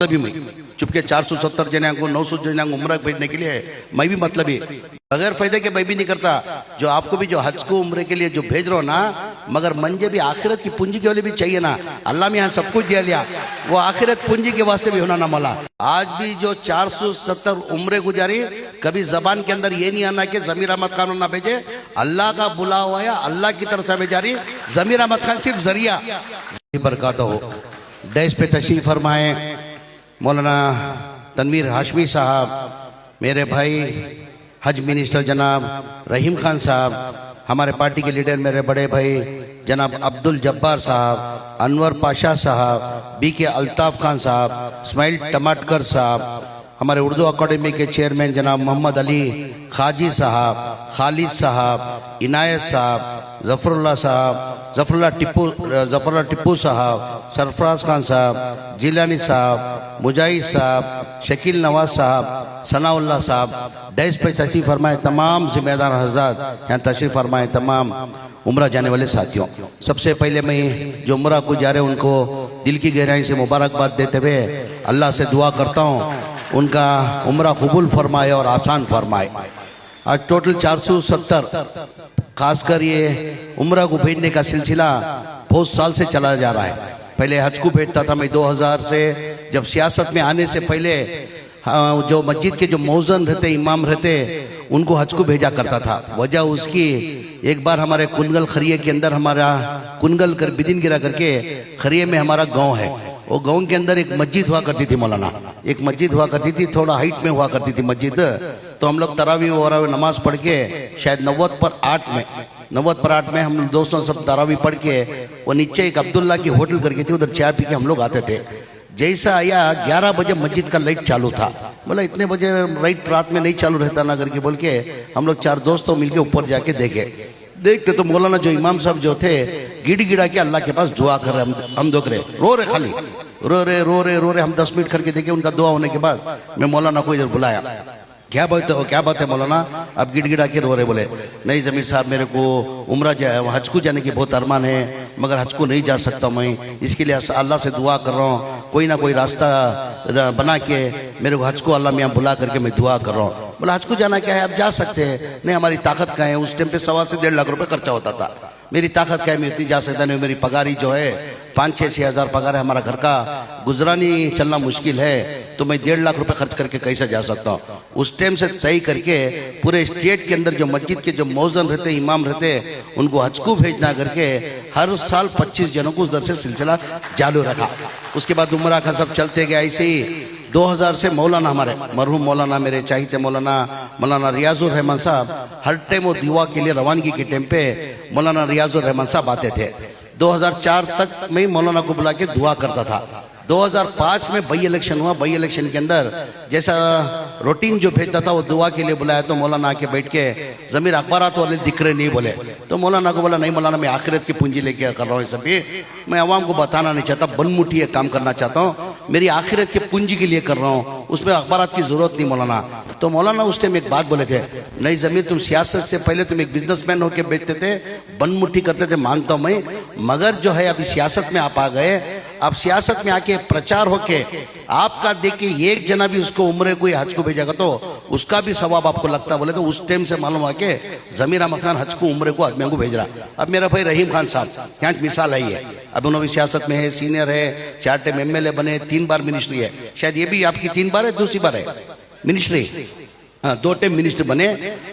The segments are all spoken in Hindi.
भी मैं चुपके 470 जने को 900 जने को उम्र भेजने के लिए मैं भी मतलब ही बगैर फायदे के मैं भी नहीं करता। जो आपको भी जो हज को उम्र के लिए जो भेज रहा हो ना, मगर मंजे भी आखिरत की पूंजी के लिए भी चाहिए ना। अल्लाह में यहाँ सब कुछ दिया लिया, वो आखिरत पूंजी के वास्ते भी होना ना मला। आज भी जो 470 उम्र गुजारी, कभी जबान के अंदर ये नहीं आना कि जमीर अहमद खान ना भेजे, अल्लाह का बुला हुआ है, अल्लाह की तरफ से भेजा रही। जमीर अहमद खान सिर्फ जरिया बरकत हो। डैश पे तशरीफ फरमाए मौलाना तनवीर हाशमी साहब, मेरे भाई हज मिनिस्टर जनाब रहीम खान साहब, हमारे पार्टी के लीडर मेरे बड़े भाई जनाब अब्दुल जब्बार साहब, अनवर पाशा साहब, बीके अल्ताफ खान साहब, इस्माइल टमाटकर साहब, हमारे उर्दू अकादमी के चेयरमैन जनाब मोहम्मद अली खाजी साहब, खालिद साहब, इनायत साहब, जफरुल्लाह साहब, जफरुल्लाह टिप्पू साहब, सरफराज खान साहब, जिलानी साहब, मुजाहिद साहब, शकील नवाज साहब, सनाउल्लाह साहब, डैश पे तशरीफ फरमाए तमाम जिम्मेदार हज़रात, यहाँ तशरीफ फरमाए तमाम उम्रा जाने वाले साथियों। सबसे पहले मैं जो उम्रा को जा रहे उनको दिल की गहराई से मुबारकबाद देते हुए अल्लाह से दुआ करता हूँ उनका उम्रा कबूल फरमाए और आसान फरमाए। आज टोटल 470 खासकर ये उम्रा को भेजने का सिलसिला बहुत साल से चला जा रहा है। पहले हज को भेजता था मैं 2000 से, जब सियासत में आने से पहले जो मस्जिद के जो मौजन रहते इमाम रहते उनको हज को भेजा करता था। वजह उसकी, एक बार हमारे कुनगल खरिये के अंदर, हमारा कुनगल कर बिदिन गिरा करके खरिये में हमारा गांव है, वो गांव के अंदर एक मस्जिद हुआ करती थी मौलाना, एक मस्जिद हुआ करती थी, थोड़ा हाइट में हुआ करती थी मस्जिद। तो हम लोग तरावी वरावी नमाज पढ़ के शायद 90 पर 8 में हम दोस्तों सब तरावी पढ़ के वो नीचे एक अब्दुल्ला की होटल करके थी, उधर चाय पी के हम लोग आते थे। जैसा आया 11 बजे मस्जिद का लाइट चालू था, बोला इतने बजे लाइट रात में नहीं चालू रहता ना करके बोल के हम लोग 4 दोस्तों मिलके ऊपर जाके देखते तो मौलाना जो इमाम साहब जो थे गिड़ गिड़ा के अल्लाह के पास दुआ कर रहे, हम देख रहे, रो रहे, खाली रो रहे। हम 10 मिनट करके देखे, उनका दुआ होने के बाद मैं मौलाना को इधर बुलाया, क्या बात है मौलाना, अब गिड़गिड़ा के रो रहे। बोले नहीं जमीर साहब, मेरे को उम्रा हज को जाने की बहुत अरमान है, मगर हज को नहीं जा सकता मैं, इसके लिए अल्लाह से दुआ कर रहा हूँ, कोई ना कोई रास्ता बना के मेरे को हज को अल्लाह में बुला करके मैं दुआ कर रहा हूँ। बोला हज को जाना क्या है, आप जा सकते हैं। नहीं हमारी ताकत का है, उस टाइम पे 1.25 से 1.5 लाख रुपए खर्चा होता था, मेरी ताकत क्या है, मैं इतनी जा सकता नहीं, मेरी पगारी जो है 5-6 हज़ार पगार है, हमारा घर का गुजरानी चलना मुश्किल है, तो मैं 1.5 लाख रुपए खर्च करके कैसे जा सकता हूँ। उस टाइम से तय करके पूरे स्टेट के अंदर जो मस्जिद के जो मौजन रहते इमाम रहते उनको हज को भेजना करके हर साल 25 जनों को उधर से सिलसिला चालू रखा। उसके बाद उम्रा का सब चलते गया। ऐसे ही 2000 से मौलाना, हमारे मरहूम मौलाना मेरे चाहिए मौलाना रियाजुर रहमान साहब, हर टाइम वो दुआ के लिए रवानगी के टाइम पे मौलाना रियाजुर रहमान साहब आते थे। 2004 तक मैं मौलाना को बुला के दुआ करता था। 2005 में बाई इलेक्शन हुआ, बाई इलेक्शन के अंदर जैसा रूटीन जो भेजता था वो दुआ के लिए बुलाया, तो मौलाना आके बैठ के जमीर अखबारात वाले दिख रहे नहीं बोले, तो मौलाना को बोला नहीं मौलाना, मैं आखिरत की पूंजी लेके कर रहा हूँ, सभी मैं अवाम को बताना नहीं चाहता, बनमुठी काम करना चाहता हूँ, मेरी आखिरत की पूंजी के लिए कर रहा हूँ, उसमें अखबारात की जरूरत नहीं मौलाना। तो मौलाना उस टाइम एक बात बोले थे, नहीं जमीर तुम सियासत से पहले तुम एक बिजनेसमैन होकर बेचते थे, बनमुठी करते थे, मानता हूँ मैं, मगर जो है अभी सियासत में आप आ गए, अब सियासत में आके प्रचार होके आपका देख के एक जना भी उसको उम्रे को हज को भेजेगा तो उसका भी सवाब आपको लगता। बोले तो उस टाइम से मालूम हुआ कि जमीर अहमद खान हज को उम्रे को आदमियों को भेज रहा। अब मेरा भाई रहीम खान साहब यहाँ मिसाल आई है, अब उन्होंने भी सियासत में है, सीनियर है, 4 टाइम MLA बने, 3 बार मिनिस्ट्री है, शायद ये भी आपकी 3 बार है, दूसरी बार है मिनिस्ट्री, हाँ 2 टाइम मिनिस्टर बने।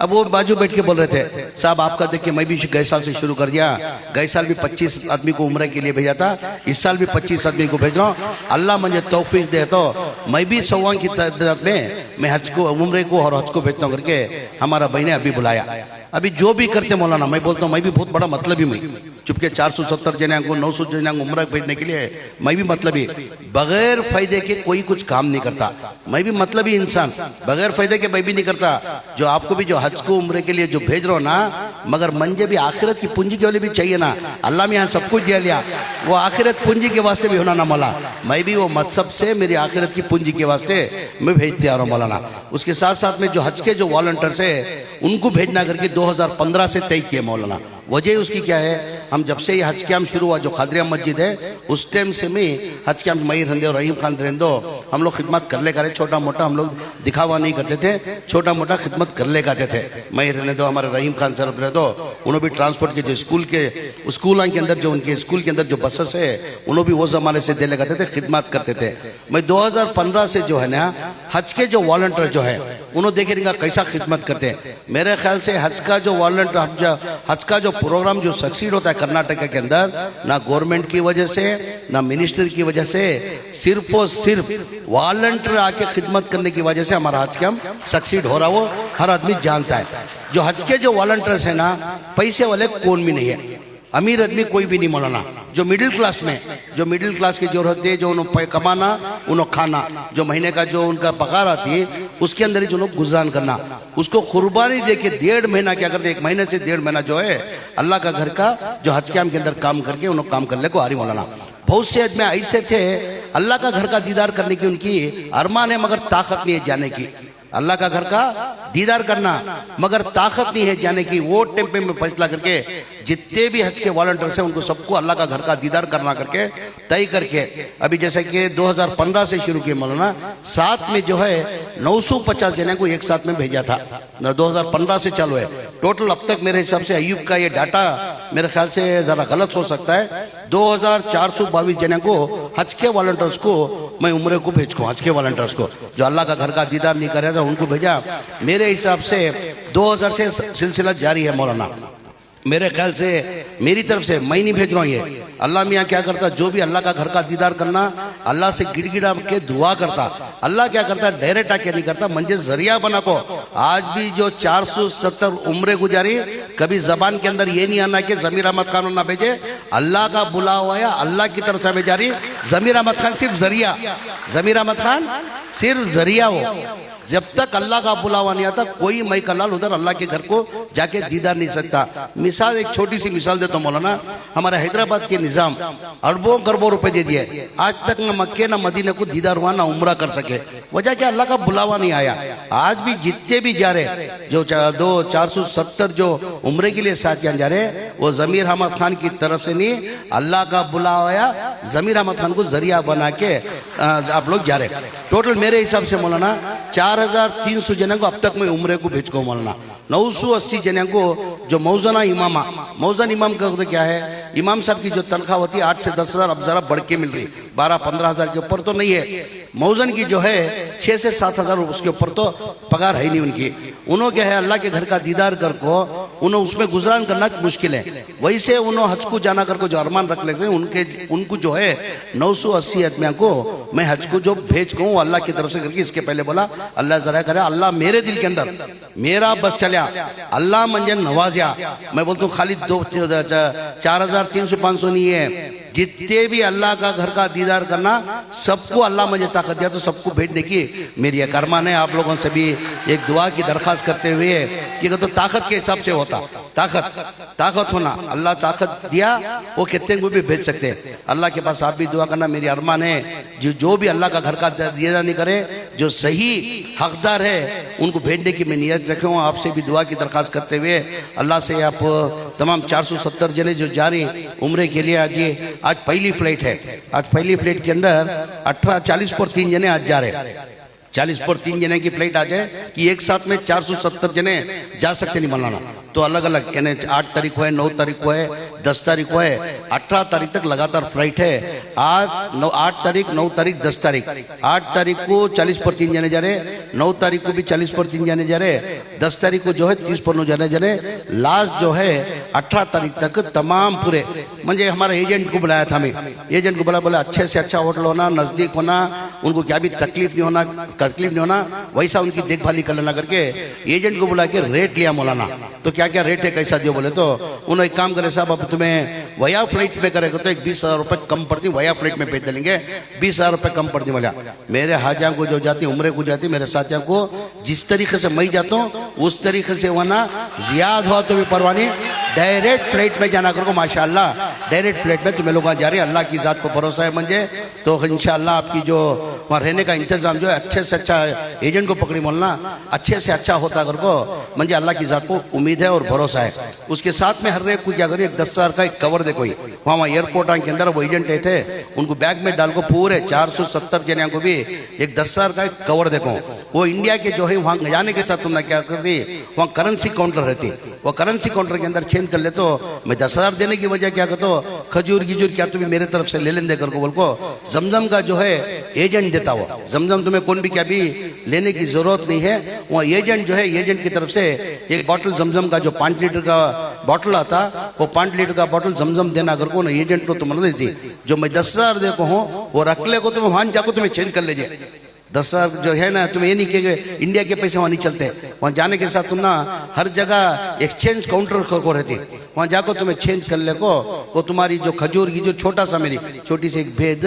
अब वो बाजू बैठ के बोल रहे थे साहब आपका देख के मैं भी गए साल से शुरू कर दिया, गए साल भी 25 आदमी को उम्र के लिए भेजा था, इस साल भी 25 आदमी को भेज रहा हूँ, अल्लाह मुझे तौफीक दे तो मैं भी 100 की तादाद में मैं हज को उम्र को और हज को भेजता हूँ करके हमारा भाई ने अभी बुलाया। अभी जो भी करते मौलाना, मैं बोलता हूँ मैं भी बहुत बड़ा मतलब ही, मैं चुपके 470 जने को 900 जने को उम्र भेजने के लिए मैं भी मतलब ही, बगैर फायदे के कोई कुछ काम नहीं करता, मैं भी मतलब ही इंसान, बगैर फायदे के मैं भी नहीं करता। जो आपको भी जो हज को उम्र के लिए जो भेज रहा हो ना, मगर मंजे भी आखिरत की पूंजी के लिए भी चाहिए ना। अल्लाह में यहाँ सब कुछ दिया लिया, वो आखिरत पूंजी के वास्ते भी होना ना मौला, मैं भी वो मकसद से मेरी आखिरत की पूंजी के वास्ते मैं भेजते आ रहा हूँ मौलाना। उसके साथ साथ में जो हज के जो वॉलंटियर्स है उनको भेजना करके 2015 से तय किए मौलाना। वजह उसकी क्या है, हम जब से ये हज कैम्प शुरू हुआ जो खादरिया मस्जिद है उस टाइम से मैं हज कैम्प मई रहंदे और रहीम खान रहंदो हम लोग खिदमत कर ले करे, छोटा मोटा हम लोग दिखावा नहीं करते थे, छोटा मोटा खिदमत कर ले करते थे। मई रहने दो हमारे रहीम खान सर रहे दो, उन्होंने भी ट्रांसपोर्ट के जो स्कूल के अंदर जो उनके स्कूल के अंदर जो बसेस है उन्होंने भी वो जमाने से दे लगाते थे, खिदमत करते थे। मैं 2015 से जो है ना हज के जो वॉलंटियर जो है उन्होंने देखेगा कैसा खिदमत करते हैं। मेरे ख्याल से हज का जो वॉलंटियर हज का जो प्रोग्राम जो सक्सीड होता है कर्नाटक के अंदर, ना गवर्नमेंट की वजह से ना मिनिस्टर की वजह से, सिर्फ और सिर्फ वॉलंटियर आके खिदमत करने की वजह से हमारा हज कैम्प सक्सीड हो रहा, वो हर आदमी जानता है। जो हज के जो वॉलंटियर्स है ना पैसे वाले कौन भी नहीं है, अमीर आदमी कोई भी नहीं मौलाना। जो मिडिल क्लास की जरूरत है, जो उन्होंने कमाना उन्होंने खाना, जो महीने का जो उनका पगार आती है उसके अंदर ही जो लोग गुजरान करना, उसको कुर्बानी दे के 1.5 महीना क्या करते, 1 महीने से 1.5 महीना जो है अल्लाह का घर का जो हज कैम्प के अंदर काम करके उन्होंने काम कर ले को आरी मौलाना। बहुत से आदमी ऐसे थे अल्लाह का घर का दीदार करने की उनकी अरमान है मगर ताकत नहीं है जाने की, अल्लाह का घर का दीदार करना मगर ताकत नहीं है जाने की। वो टेम्पे में फैसला करके जितने भी हज के वॉलंटियर्स हैं उनको सबको अल्लाह का घर का दीदार करना करके तय करके अभी जैसे कि 2015 से शुरू किए मौलाना, साथ में जो है 950 जने को एक साथ में भेजा था। 2015 से चालू है टोटल। अब तक मेरे हिसाब से अयूब का ये डाटा मेरे ख्याल से जरा गलत हो सकता है, 2422 जने को हज के वॉलंटियर्स को मैं उम्रे को भेजूँ, हज के वॉलंटियर्स को जो अल्लाह का घर का दीदार नहीं कर रहा था उनको भेजा। मेरे हिसाब से 2000 से सिलसिला जारी है मौलाना। मेरे ख्याल से मेरी तरफ से मैं नहीं भेज रहा हूँ ये, अल्लाह मियाँ क्या करता, जो भी अल्लाह का घर का दीदार करना अल्लाह से गिड़गिड़ा के दुआ करता, अल्लाह क्या करता डायरेक्ट आके नहीं करता, मंजे जरिया बना को। आज भी जो 470 उम्रे गुजारी कभी जबान के अंदर ये नहीं आना कि जमीर अहमद खान ना भेजे, अल्लाह का बुलावा या अल्लाह की तरफ से भेजा रही। जमीर अहमद खान सिर्फ जरिया, जमीर अहमद खान सिर्फ जरिया हो, जब तक अल्लाह का बुलावा नहीं आता कोई मई कलाल उधर अल्लाह के घर को जाके दीदार नहीं सकता। मिसाल एक छोटी सी मिसाल देता हूँ मौलाना, हमारे हैदराबाद के निजाम अरबों खरबों रुपए दे दिए, आज तक न मक्के न मदीने को दीदार हुआ ना उम्रा कर सके, वजह क्या अल्लाह का बुलावा नहीं आया। आज भी जितने भी जा रहे जो 470 जो उम्रे के लिए साथियां जा रहे वो जमीर अहमद खान की तरफ से नहीं, अल्लाह का बुलावा आया, जमीर अहमद खान को जरिया बना के आप लोग जा रहे। टोटल मेरे हिसाब से मौलाना 4300 जने को अब तक मैं उम्रे को भेज को मौलाना, 980 जने को जो मौजन इमाम का होता क्या है, इमाम साहब की जो तनख्वाह होती है 8 से 10 हज़ार अब जरा बढ़ के मिल रही, 12-15 हज़ार के ऊपर तो नहीं है। मौजन की जो है 6 से 7 हज़ार उसके ऊपर तो पगार है नहीं उनकी। उन्होंने क्या है अल्लाह के घर का दीदार कर को उन्होंने उसमें गुजरान करना मुश्किल है, वैसे उन्होंने हज को जाना कर को जो अरमान रख लेते हैं उनको जो है 980 आदमियों को मैं हज को जो भेज कहूँ अल्लाह की तरफ से करके। इसके पहले बोला अल्लाह जरा करे, अल्लाह मेरे दिल के अंदर मेरा बस चलिया, अल्लाह मंजन नवाजिया। मैं बोलता हूँ खाली 4,300-500 नहीं है, जितने भी अल्लाह का घर का दीदार करना सबको अल्लाह मुझे ताकत दिया तो सबको भेजने की मेरी एक अरमान है। आप लोगों से भी एक दुआ की दरख्वास्त करते हुए कि तो ताकत के हिसाब से होता, ताकत होना, अल्लाह ताकत दिया वो कितने को भी भेज सकते हैं। अल्लाह के पास आप भी दुआ करना, मेरी अरमान है जो भी अल्लाह का घर का दीदार नहीं करे, जो सही हकदार है उनको भेजने की मैं नियत रखे हूँ। आपसे भी दुआ की दरख्वास्त करते हुए अल्लाह से आप तमाम 470 जने जो जा रहे उम्रे के लिए, आज पहली फ्लाइट है, आज पहली फ्लाइट के अंदर 40 पर 3 जने आज जा रहे, 40 पर 3 जने की फ्लाइट आ जाए कि एक साथ में 470 जने जा सकते नहीं मौलाना। तो अलग अलग यानी 8 तारीख को है, 9 तारीख को है, 10 तारीख को है, 18 तारीख तक लगातार फ्लाइट है। आज 8 तारीख, 9 तारीख, 10 तारीख, 8 तारीख को 40 पर 3 जने जा रहे, 9 तारीख को भी 40 पर 3 जने जा रहे, 10 तारीख को जो है 30 पर 9 जने जा रहे, लास्ट जो है 18 तारीख तक तमाम पूरे म्हणजे हमारे एजेंट को बुलाया था, मैं एजेंट को बोला अच्छे से अच्छा होटल होना, नजदीक होना, उनको क्या भी तकलीफ नहीं होना वैसा उनकी देखभाली कर लेना करके एजेंट को बुला के रेट लिया मौलाना। तो क्या क्या रेट है कैसा दियो बोले तो उन्होंने एक काम करे साहब अब तुम्हें वया फ्लाइट में करेगा तो एक 20,000 रुपये कम पड़ती, वया फ्लाइट में भेज देंगे 20,000 रुपये कम पड़ती। बोला मेरे हाजियाँ को जो जाती उम्रे को जाती मेरे साथियों को जिस तरीके से मैं जाता हूँ उस तरीके से वरना ज्यादा हुआ तो भी परवाह नहीं, डायरेक्ट फ्लाइट में जाना करो माशाल्लाह, डायरेक्ट फ्लाइट में तुम्हें लोग जा रहे हैं, अल्लाह की जात को भरोसा है मंजे तो इंशाल्लाह आपकी जो वहाँ रहने का इंतजाम जो है अच्छे से अच्छा एजेंट को पकड़ी बोलना अच्छे से अच्छा होता अगर को मंजे अल्लाह की जात को उम्मीद है और भरोसा है। उसके साथ में हर एक को क्या करिए 10,000 का एक कवर दे कोई वहाँ एयरपोर्ट के अंदर वो एजेंट थे उनको बैग में डाल को पूरे 470 जने को भी एक 10,000 का एक कवर देखो। वो इंडिया के जो है वहाँ जाने के साथ तुमने क्या कर दी वहाँ करेंसी काउंटर रहती वो करेंसी काउंटर के अंदर चेंज कर ले तो मैं 10,000 देने की वजह क्या कहता हूँ खजूर गिजूर क्या तुम्हें मेरे तरफ से ले लेन देकर को बोल को जमजम का जो है एजेंट देता हो। जमजम तुम्हें कौन भी क्या भी लेने की जरूरत नहीं है वो एजेंट जो है एजेंट की तरफ से एक बॉटल जमजम का जो 5 लीटर का बॉटल आता वो 5 लीटर का बॉटल जमजम देना अगर को ना एजेंट को तुम देती जो मैं 10,000 देखो हूँ वो रख ले को तुम वहां जाको तुम्हें चेंज कर लीजिए। 10,000 जो है ना तुम्हें ये नहीं कहेंगे इंडिया के पैसे वहाँ नहीं चलते वहाँ जाने के साथ तुम ना हर जगह एक्सचेंज काउंटर को रहती वहाँ जाकर तुम्हें चेंज कर ले को वो तुम्हारी जो खजूर की जो छोटा सा मेरी छोटी सी एक भेद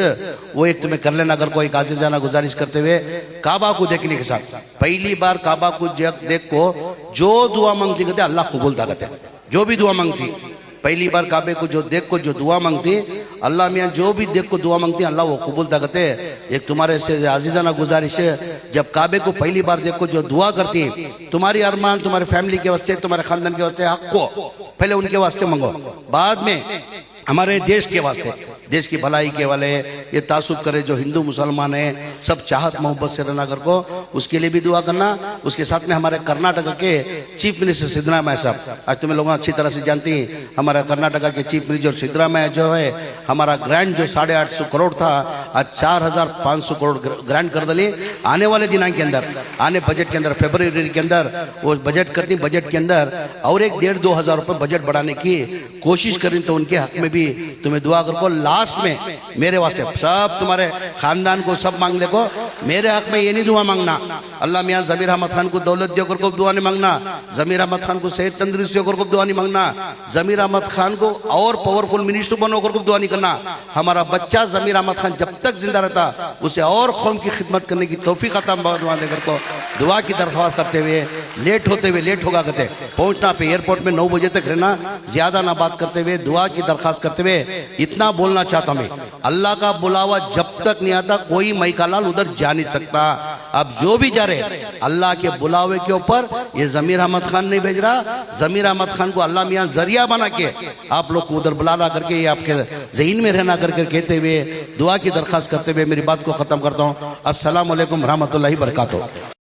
वो एक तुम्हें कर लेना अगर कोई काजी जाना गुजारिश करते हुए काबा को देखने के साथ पहली बार काबा को देख को जो दुआ मांगती कहते अल्लाह कबूलता कहते जो भी दुआ मांगती पहली बार काबे को जो देख को जो दुआ मांगती अल्लाह मियाँ जो भी देख को दुआ मांगती अल्लाह वो कबूलता कहते। एक तुम्हारे से अजीजाना गुजारिश है जब काबे को पहली बार देख को जो दुआ करती तुम्हारी अरमान तुम्हारे फैमिली के वास्ते तुम्हारे खानदान के वास्ते हक को पहले उनके वास्ते मांगो बाद में हमारे देश के वास्ते देश की भलाई के वाले ये तासुब करे जो हिंदू मुसलमान है सब चाहत मोहब्बत से रहना कर को उसके लिए भी दुआ करना। उसके साथ में हमारे कर्नाटक के चीफ मिनिस्टर सिद्धरामैया साहब आज तुम्हें लोग अच्छी तरह से जानती हमारा कर्नाटक के चीफ मिनिस्टर सिद्धरामैया जो है हमारा ग्रांट जो 850 करोड़ था आज 4,500 करोड़ ग्रांट कर दिली। आने वाले दिनांक के अंदर आने बजट के अंदर फरवरी के अंदर वो बजट करती बजट के अंदर और एक 1,500-2 हज़ार रुपये बजट बढ़ाने की कोशिश करें तो उनके हक में भी तुम्हें दुआ कर को लास्ट में मेरे वास्ते सब तुम्हारे खानदान को सब मांग ले को मेरे हक में ये नहीं दुआ मांगना अल्लाह मियाँ जमीर अहमद खान को दौलत देकर को दुआ नहीं मांगना जमीर अहमद खान को सेहत तंदुरुस्ती होकर को दुआ नहीं मांगना जमीर अहमद खान को और पावरफुल मिनिस्टर बनोकर को दुआ नहीं करना। हमारा बच्चा जमीर अहमद खान जब तक जिंदा रहता उसे और कौम की खिदमत करने की तौफीक अता देकर को दुआ की दरख्वास्त करते हुए लेट होते हुए लेट होगा कहते पहुंचना पे एयरपोर्ट में 9 बजे तक रहना ज्यादा ना बात करते हुए दुआ की दरख्वास्त करते हुए इतना बोलना चाहता मैं अल्लाह का बुलावा जब तक नहीं आता कोई मैकालाल उधर जा नहीं सकता। अब जो भी जा रहे अल्लाह के बुलावे के ऊपर ये जमीर अहमद खान नहीं भेज रहा जमीर अहमद खान को अल्लाह मियाँ जरिया बना के आप लोग को उधर बुला करके ये आपके जहन में रहना करके कहते हुए दुआ की दरख्वास्त करते हुए मेरी बात को खत्म करता हूँ। अस्सलाम वालेकुम रहमतुल्लाहि बरकातहू।